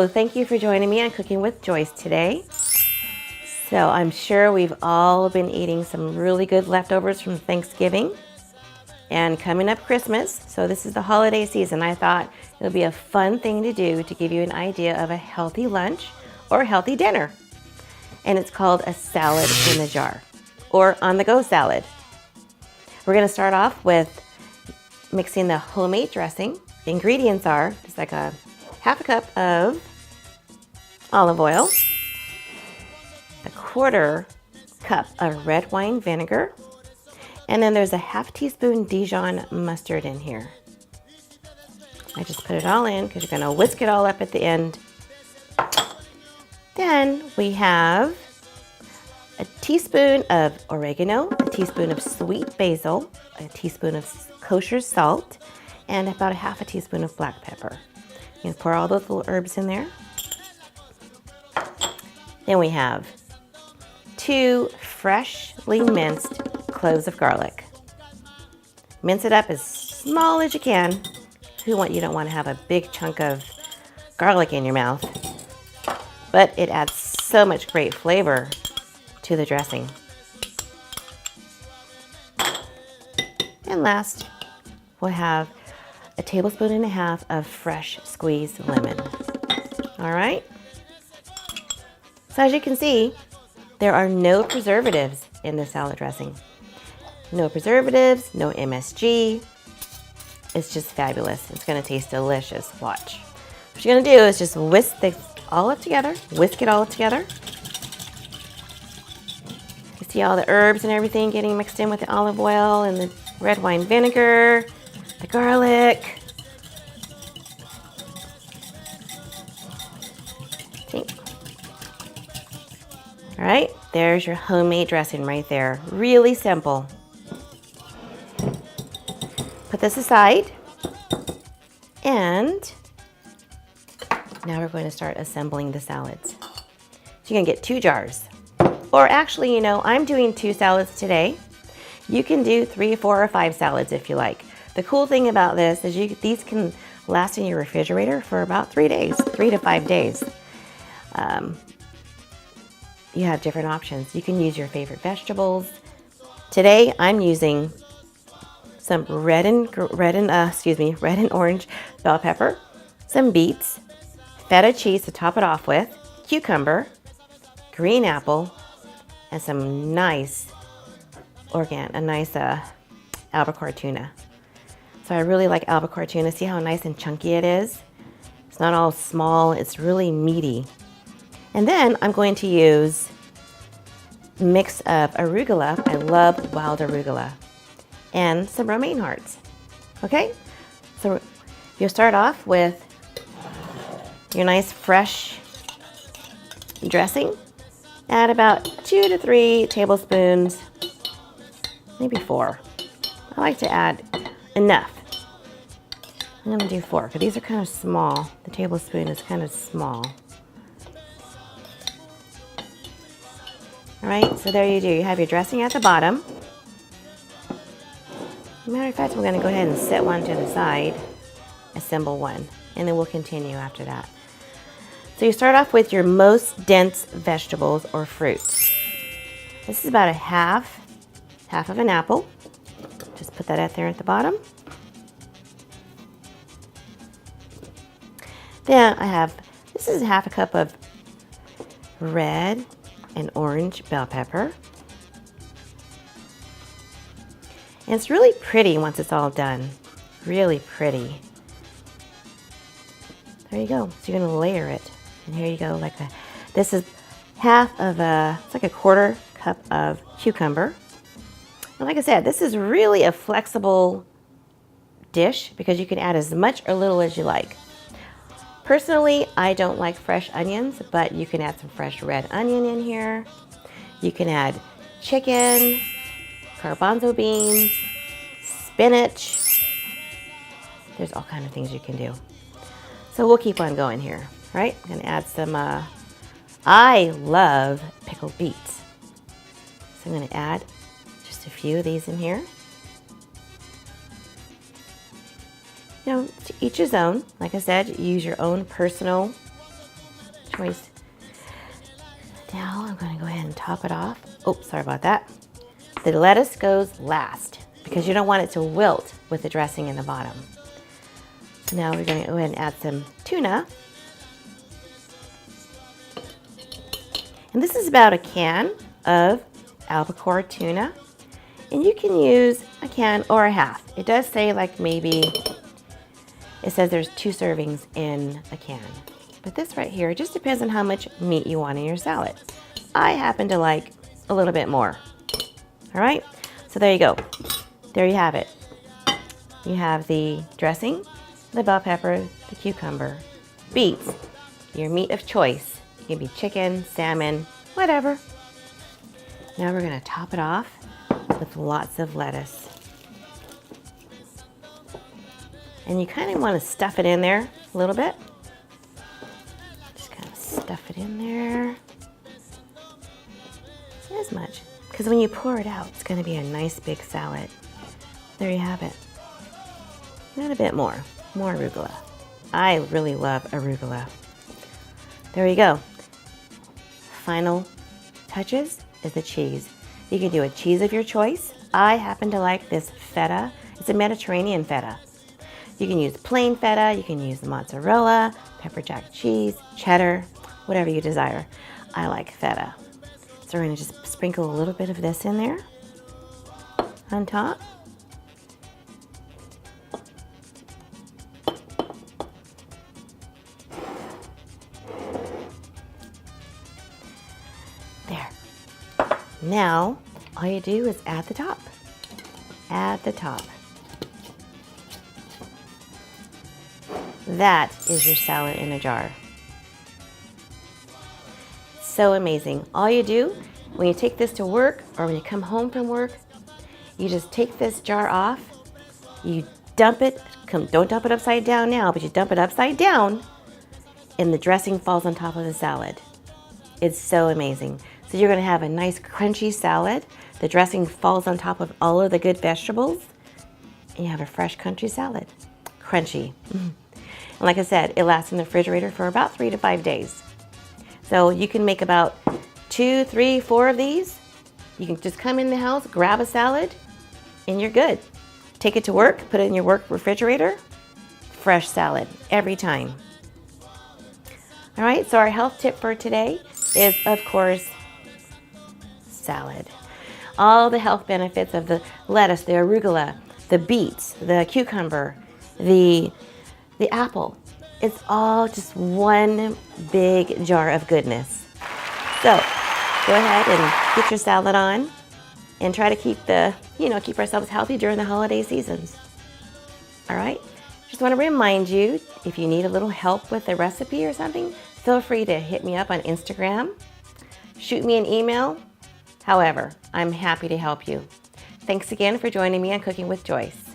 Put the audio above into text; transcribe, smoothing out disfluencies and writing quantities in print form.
Hello, thank you for joining me on Cooking with Joyce today. So I'm sure we've all been eating some really good leftovers from Thanksgiving and coming up Christmas. So this is the holiday season. I thought it would be a fun thing to do to give you an idea of a healthy lunch or a healthy dinner. And it's called a salad in a jar or on-the-go salad. We're gonna start off with mixing the homemade dressing. The ingredients are just like a half a cup of olive oil, a quarter cup of red wine vinegar, and then there's a half teaspoon Dijon mustard in here. I just put it all in because you're gonna whisk it all up at the end. Then we have a teaspoon of oregano, a teaspoon of sweet basil, a teaspoon of kosher salt, and about a half a teaspoon of black pepper. You can pour all those little herbs in there. Then we have 2 freshly minced cloves of garlic. Mince it up as small as you can. You don't want to have a big chunk of garlic in your mouth, but it adds so much great flavor to the dressing. And last, we'll have a tablespoon and a half of fresh squeezed lemon. All right. So as you can see, there are no preservatives in the salad dressing. No preservatives, no MSG. It's just fabulous. It's gonna taste delicious. Watch. What you're gonna do is just whisk this all up together. Whisk it all together. You see all the herbs and everything getting mixed in with the olive oil and the red wine vinegar, the garlic. See? All right, there's your homemade dressing right there. Really simple. Put this aside, and now we're going to start assembling the salads. So you're gonna get 2 jars. Or actually, I'm doing 2 salads today. You can do 3, 4, or 5 salads if you like. The cool thing about this is these can last in your refrigerator for about 3 days, 3 to 5 days. You have different options. You can use your favorite vegetables. Today, I'm using some red and orange bell pepper, some beets, feta cheese to top it off with, cucumber, green apple, and some nice albacore tuna. So I really like albacore tuna. See how nice and chunky it is? It's not all small, it's really meaty. And then I'm going to use a mix of arugula. I love wild arugula. And some romaine hearts. Okay? So you'll start off with your nice fresh dressing. Add about 2 to 3 tablespoons, maybe 4. I like to add enough. I'm gonna do 4 because these are kind of small. The tablespoon is kind of small. All right, so there you do. You have your dressing at the bottom. Matter of fact, we're gonna go ahead and set one to the side, assemble one, and then we'll continue after that. So you start off with your most dense vegetables or fruit. This is about a half of an apple. Just put that out there at the bottom. Then this is half a cup of red and orange bell pepper. And it's really pretty once it's all done. Really pretty. There you go. So you're gonna layer it. And here you go, this is it's like a quarter cup of cucumber. And like I said, this is really a flexible dish because you can add as much or little as you like. Personally, I don't like fresh onions, but you can add some fresh red onion in here. You can add chicken, garbanzo beans, spinach. There's all kinds of things you can do. So we'll keep on going here, right? I'm gonna add some, I love pickled beets. So I'm gonna add just a few of these in here. To each his own. Like I said, use your own personal Joyce. Now I'm going to go ahead and top it off. Oh, sorry about that. The lettuce goes last because you don't want it to wilt with the dressing in the bottom. So now we're going to go ahead and add some tuna. And this is about a can of albacore tuna. And you can use a can or a half. It does say like maybe, it says there's 2 servings in a can. But this right here, it just depends on how much meat you want in your salad. I happen to like a little bit more. All right, so there you go. There you have it. You have the dressing, the bell pepper, the cucumber, beets, your meat of choice. It can be chicken, salmon, whatever. Now we're gonna top it off with lots of lettuce. And you kind of want to stuff it in there a little bit. Just kind of stuff it in there. Not as much, because when you pour it out, it's going to be a nice big salad. There you have it. And a bit more arugula. I really love arugula. There you go. Final touches is the cheese. You can do a cheese of your choice. I happen to like this feta. It's a Mediterranean feta. You can use plain feta, you can use the mozzarella, pepper jack cheese, cheddar, whatever you desire. I like feta. So we're gonna just sprinkle a little bit of this in there on top. There. Now, all you do is add the top. Add the top. That is your salad in a jar. So amazing. All you do when you take this to work or when you come home from work, you just take this jar off, you dump it, don't dump it upside down now, but you dump it upside down and the dressing falls on top of the salad. It's so amazing. So you're gonna have a nice crunchy salad. The dressing falls on top of all of the good vegetables and you have a fresh country salad. Crunchy. And like I said, it lasts in the refrigerator for about 3 to 5 days. So you can make about 2, 3, 4 of these. You can just come in the house, grab a salad, and you're good. Take it to work, put it in your work refrigerator. Fresh salad every time. All right, so our health tip for today is, of course, salad. All the health benefits of the lettuce, the arugula, the beets, the cucumber, the apple. It's all just one big jar of goodness. So go ahead and get your salad on and try to keep keep ourselves healthy during the holiday seasons. All right. Just want to remind you, if you need a little help with a recipe or something, feel free to hit me up on Instagram, shoot me an email. However, I'm happy to help you. Thanks again for joining me on Cooking with Joyce.